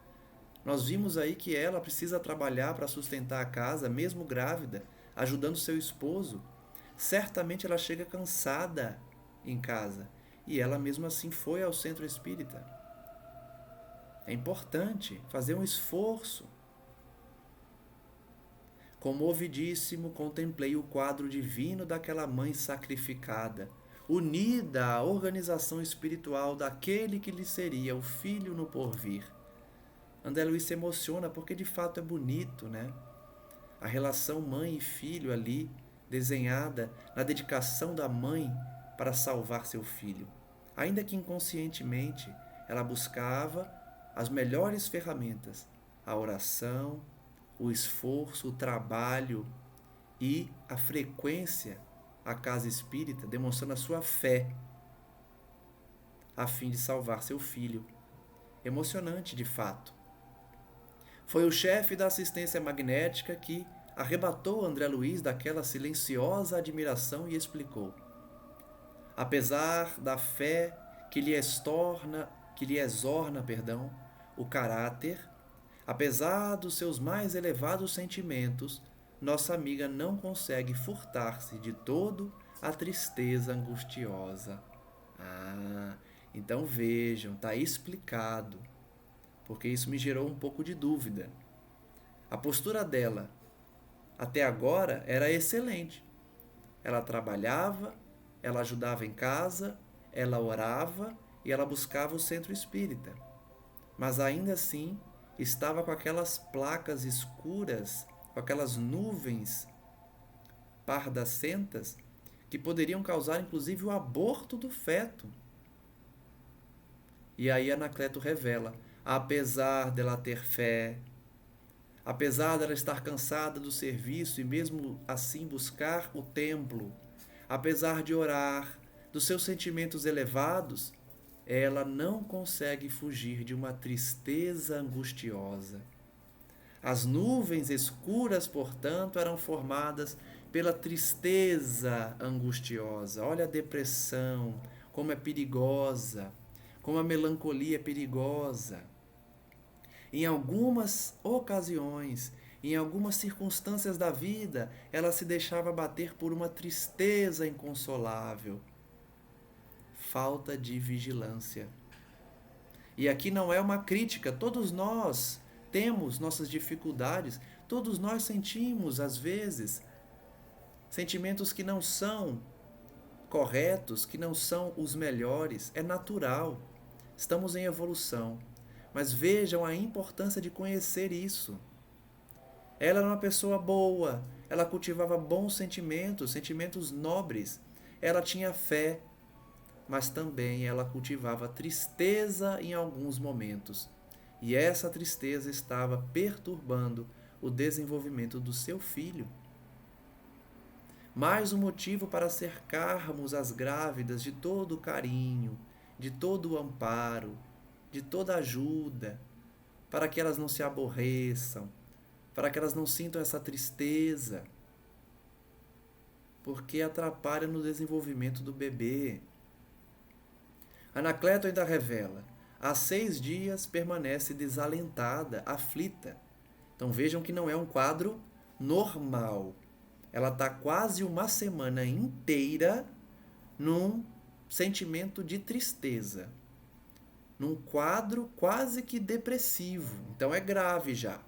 Nós vimos aí que ela precisa trabalhar para sustentar a casa, mesmo grávida, ajudando seu esposo. Certamente ela chega cansada em casa. E ela mesmo assim foi ao centro espírita. É importante fazer um esforço. Comovidíssimo, contemplei o quadro divino daquela mãe sacrificada, unida à organização espiritual daquele que lhe seria o filho no porvir. André Luiz se emociona porque de fato é bonito, né? A relação mãe e filho ali, desenhada na dedicação da mãe para salvar seu filho. Ainda que inconscientemente, ela buscava as melhores ferramentas, a oração, o esforço, o trabalho e a frequência à casa espírita, demonstrando a sua fé a fim de salvar seu filho. Emocionante, de fato. Foi o chefe da assistência magnética que arrebatou André Luiz daquela silenciosa admiração e explicou: apesar da fé que lhe exorna, o caráter, apesar dos seus mais elevados sentimentos, nossa amiga não consegue furtar-se de todo a tristeza angustiosa. Então vejam, está explicado, porque isso me gerou um pouco de dúvida. A postura dela, até agora, era excelente. Ela trabalhava, ela ajudava em casa, ela orava e ela buscava o centro espírita. Mas ainda assim, estava com aquelas placas escuras, com aquelas nuvens pardacentas, que poderiam causar inclusive o aborto do feto. E aí Anacleto revela: apesar dela ter fé, apesar dela estar cansada do serviço e mesmo assim buscar o templo, apesar de orar, dos seus sentimentos elevados, ela não consegue fugir de uma tristeza angustiosa. As nuvens escuras, portanto, eram formadas pela tristeza angustiosa. Olha a depressão, como é perigosa, como a melancolia é perigosa. Em algumas ocasiões, em algumas circunstâncias da vida, ela se deixava bater por uma tristeza inconsolável. Falta de vigilância. E aqui não é uma crítica, todos nós temos nossas dificuldades, todos nós sentimos, às vezes, sentimentos que não são corretos, que não são os melhores, é natural, estamos em evolução. Mas vejam a importância de conhecer isso. Ela era uma pessoa boa, ela cultivava bons sentimentos, sentimentos nobres, ela tinha fé, mas também ela cultivava tristeza em alguns momentos. E essa tristeza estava perturbando o desenvolvimento do seu filho. Mais um motivo para cercarmos as grávidas de todo o carinho, de todo o amparo, de toda ajuda, para que elas não se aborreçam, para que elas não sintam essa tristeza, porque atrapalha no desenvolvimento do bebê. Anacleto ainda revela: há 6 dias permanece desalentada, aflita. Então vejam que não é um quadro normal. Ela está quase uma semana inteira num sentimento de tristeza, num quadro quase que depressivo. Então é grave já.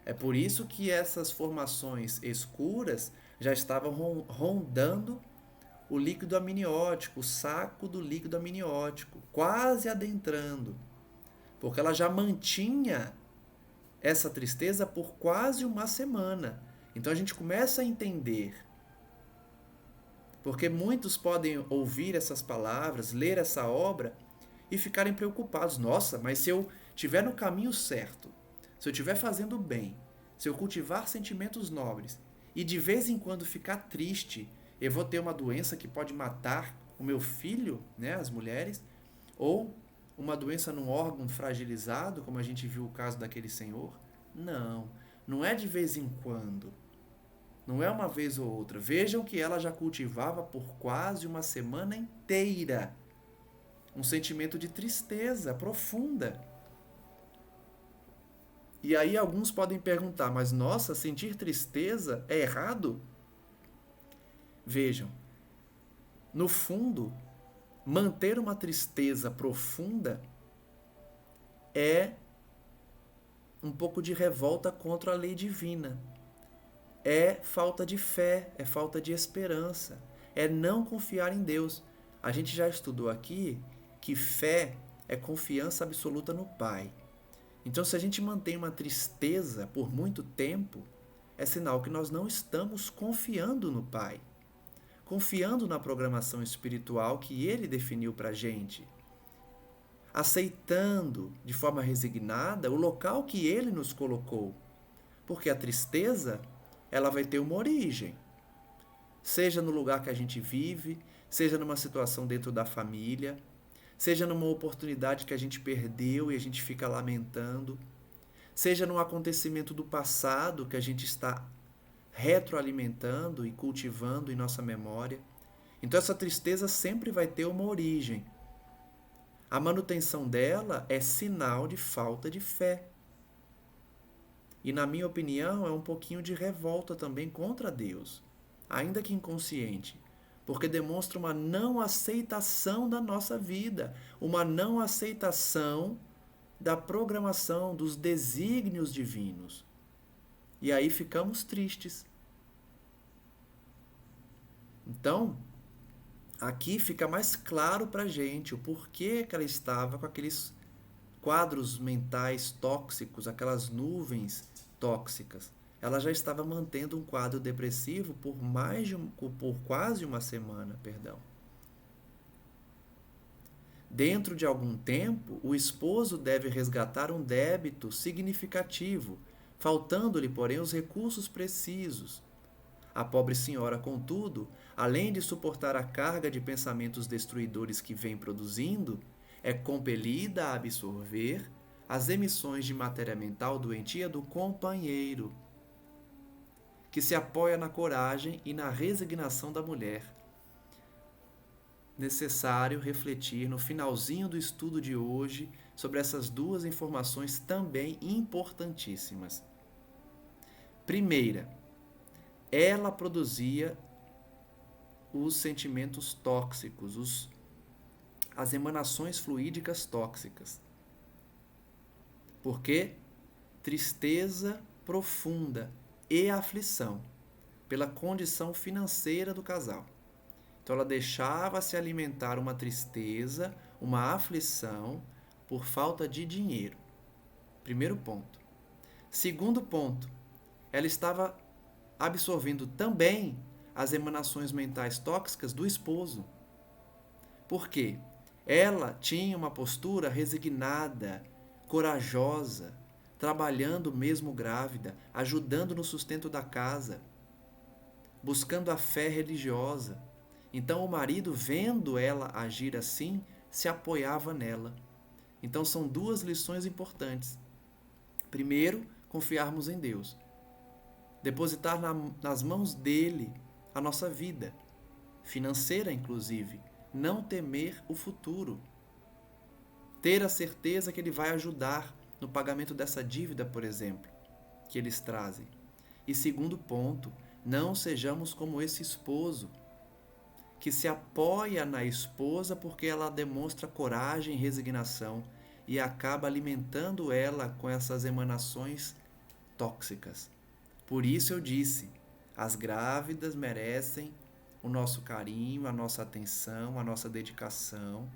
É por isso que essas formações escuras já estava rondando o líquido amniótico, o saco do líquido amniótico, quase adentrando, porque ela já mantinha essa tristeza por quase uma semana. Então a gente começa a entender, porque muitos podem ouvir essas palavras, ler essa obra e ficarem preocupados. Nossa, mas se eu estiver no caminho certo, se eu estiver fazendo bem, se eu cultivar sentimentos nobres e de vez em quando ficar triste, eu vou ter uma doença que pode matar o meu filho, né, as mulheres, ou uma doença num órgão fragilizado, como a gente viu o caso daquele senhor. Não, não é de vez em quando. Não é uma vez ou outra. Vejam que ela já cultivava por quase uma semana inteira um sentimento de tristeza profunda. E aí alguns podem perguntar, mas nossa, sentir tristeza é errado? Vejam, no fundo, manter uma tristeza profunda é um pouco de revolta contra a lei divina. É falta de fé, é falta de esperança, é não confiar em Deus. A gente já estudou aqui que fé é confiança absoluta no Pai. Então, se a gente mantém uma tristeza por muito tempo, é sinal que nós não estamos confiando no Pai, confiando na programação espiritual que Ele definiu para a gente, aceitando de forma resignada o local que Ele nos colocou, porque a tristeza ela vai ter uma origem, seja no lugar que a gente vive, seja numa situação dentro da família, seja numa oportunidade que a gente perdeu e a gente fica lamentando, seja num acontecimento do passado que a gente está retroalimentando e cultivando em nossa memória. Então essa tristeza sempre vai ter uma origem. A manutenção dela é sinal de falta de fé. E na minha opinião é um pouquinho de revolta também contra Deus, ainda que inconsciente, porque demonstra uma não aceitação da nossa vida, uma não aceitação da programação, dos desígnios divinos. E aí ficamos tristes. Então, aqui fica mais claro para a gente o porquê que ela estava com aqueles quadros mentais tóxicos, aquelas nuvens tóxicas. Ela já estava mantendo um quadro depressivo por quase uma semana, perdão. Dentro de algum tempo, o esposo deve resgatar um débito significativo, faltando-lhe, porém, os recursos precisos. A pobre senhora, contudo, além de suportar a carga de pensamentos destruidores que vem produzindo, é compelida a absorver as emissões de matéria mental doentia do companheiro, que se apoia na coragem e na resignação da mulher. Necessário refletir no finalzinho do estudo de hoje sobre essas duas informações também importantíssimas. Primeira, ela produzia os sentimentos tóxicos, as emanações fluídicas tóxicas. Por quê? Tristeza profunda e aflição pela condição financeira do casal. Então ela deixava se alimentar uma tristeza, uma aflição por falta de dinheiro. Primeiro ponto. Segundo ponto, ela estava absorvendo também as emanações mentais tóxicas do esposo. Por quê? Ela tinha uma postura resignada, corajosa, trabalhando mesmo grávida, ajudando no sustento da casa, buscando a fé religiosa. Então o marido, vendo ela agir assim, se apoiava nela. Então são duas lições importantes. Primeiro, confiarmos em Deus. Depositar nas mãos dele a nossa vida, financeira inclusive. Não temer o futuro. Ter a certeza que ele vai ajudar no pagamento dessa dívida, por exemplo, que eles trazem. E segundo ponto, não sejamos como esse esposo, que se apoia na esposa porque ela demonstra coragem e resignação e acaba alimentando ela com essas emanações tóxicas. Por isso eu disse, As grávidas merecem o nosso carinho, a nossa atenção, a nossa dedicação.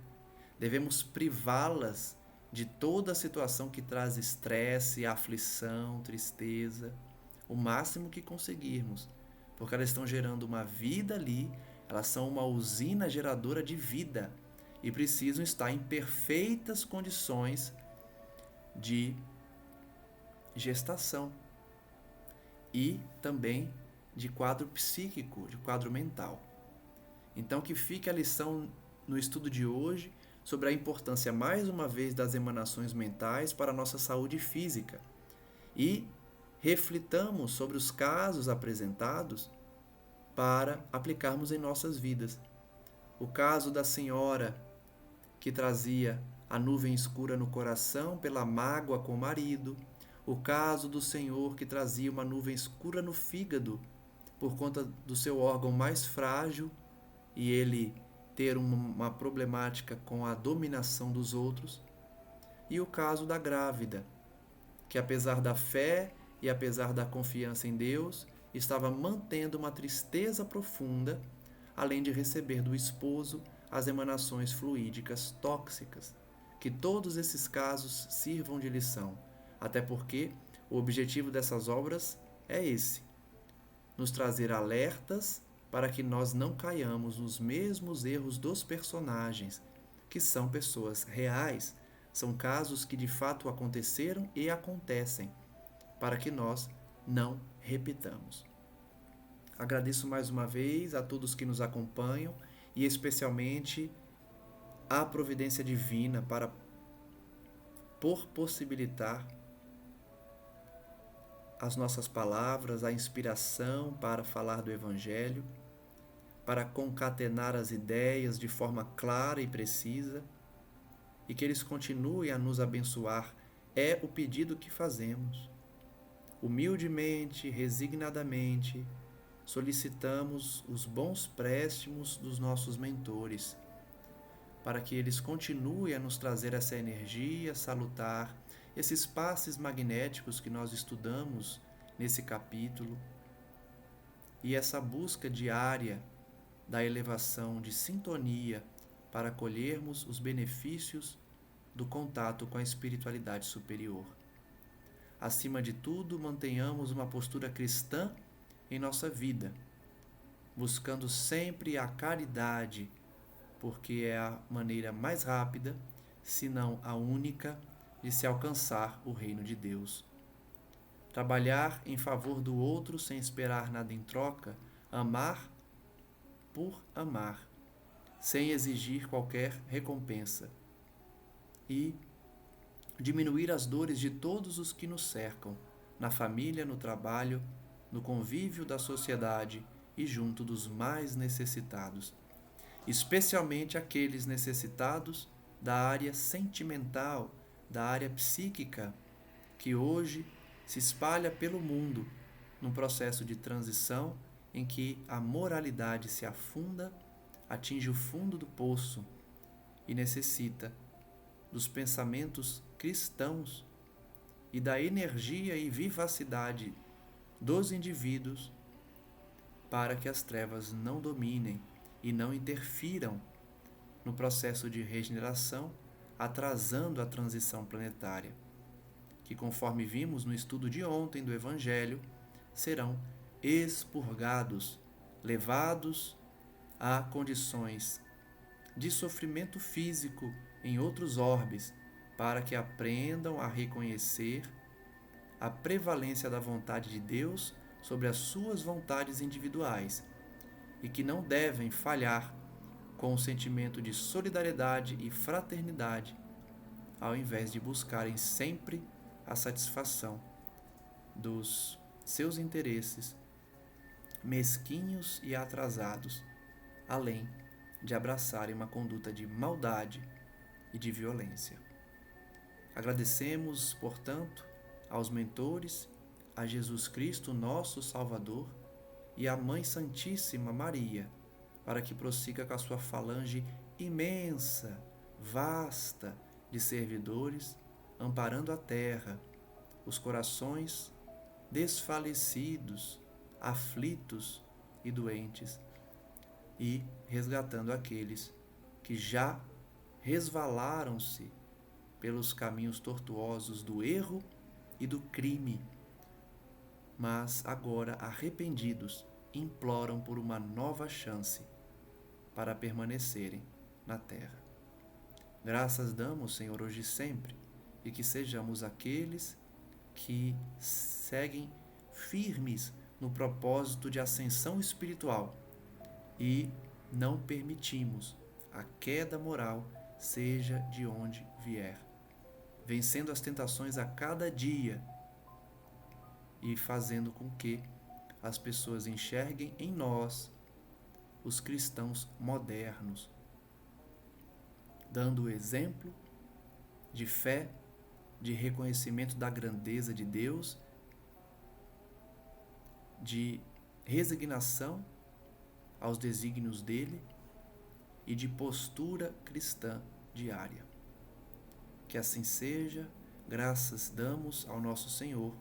Devemos privá-las de toda situação que traz estresse, aflição, tristeza, o máximo que conseguirmos, porque elas estão gerando uma vida ali, elas são uma usina geradora de vida e precisam estar em perfeitas condições de gestação e também de quadro psíquico, de quadro mental. Então, que fique a lição no estudo de hoje sobre a importância, mais uma vez, das emanações mentais para a nossa saúde física. E reflitamos sobre os casos apresentados para aplicarmos em nossas vidas. O caso da senhora que trazia a nuvem escura no coração pela mágoa com o marido, o caso do senhor que trazia uma nuvem escura no fígado por conta do seu órgão mais frágil e ele ter uma problemática com a dominação dos outros, e o caso da grávida, que apesar da fé e apesar da confiança em Deus, estava mantendo uma tristeza profunda, além de receber do esposo as emanações fluídicas tóxicas. Que todos esses casos sirvam de lição, até porque o objetivo dessas obras é esse: nos trazer alertas para que nós não caiamos nos mesmos erros dos personagens, que são pessoas reais, são casos que de fato aconteceram e acontecem, para que nós não repitamos. Agradeço mais uma vez a todos que nos acompanham e especialmente a providência divina por possibilitar as nossas palavras, a inspiração para falar do Evangelho, para concatenar as ideias de forma clara e precisa, e que eles continuem a nos abençoar. É o pedido que fazemos. Humildemente, resignadamente, solicitamos os bons préstimos dos nossos mentores, para que eles continuem a nos trazer essa energia salutar, esses passes magnéticos que nós estudamos nesse capítulo, e essa busca diária da elevação de sintonia para colhermos os benefícios do contato com a espiritualidade superior. Acima de tudo, mantenhamos uma postura cristã em nossa vida, buscando sempre a caridade, porque é a maneira mais rápida, se não a única, de se alcançar o reino de Deus. Trabalhar em favor do outro sem esperar nada em troca, amar por amar, sem exigir qualquer recompensa, e diminuir as dores de todos os que nos cercam, na família, no trabalho, no convívio da sociedade e junto dos mais necessitados, especialmente aqueles necessitados da área sentimental, da área psíquica, que hoje se espalha pelo mundo num processo de transição em que a moralidade se afunda, atinge o fundo do poço e necessita dos pensamentos cristãos e da energia e vivacidade dos indivíduos para que as trevas não dominem e não interfiram no processo de regeneração, atrasando a transição planetária, que, conforme vimos no estudo de ontem do Evangelho, serão expurgados, levados a condições de sofrimento físico em outros orbes, para que aprendam a reconhecer a prevalência da vontade de Deus sobre as suas vontades individuais e que não devem falhar com o sentimento de solidariedade e fraternidade, ao invés de buscarem sempre a satisfação dos seus interesses mesquinhos e atrasados, além de abraçarem uma conduta de maldade e de violência. Agradecemos, portanto, aos mentores, a Jesus Cristo, nosso Salvador, e à Mãe Santíssima Maria, para que prossiga com a sua falange imensa, vasta de servidores, amparando a terra, os corações desfalecidos, aflitos e doentes, e resgatando aqueles que já resvalaram-se pelos caminhos tortuosos do erro e do crime, mas agora arrependidos imploram por uma nova chance para permanecerem na terra. Graças damos, Senhor, hoje e sempre, e que sejamos aqueles que seguem firmes no propósito de ascensão espiritual e não permitimos a queda moral, seja de onde vier, vencendo as tentações a cada dia e fazendo com que as pessoas enxerguem em nós os cristãos modernos, dando o exemplo de fé, de reconhecimento da grandeza de Deus, de resignação aos desígnios dele e de postura cristã diária. Que assim seja, graças damos ao nosso Senhor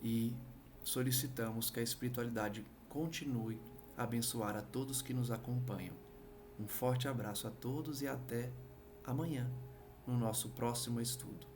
e solicitamos que a espiritualidade continue a abençoar a todos que nos acompanham. Um forte abraço a todos e até amanhã no nosso próximo estudo.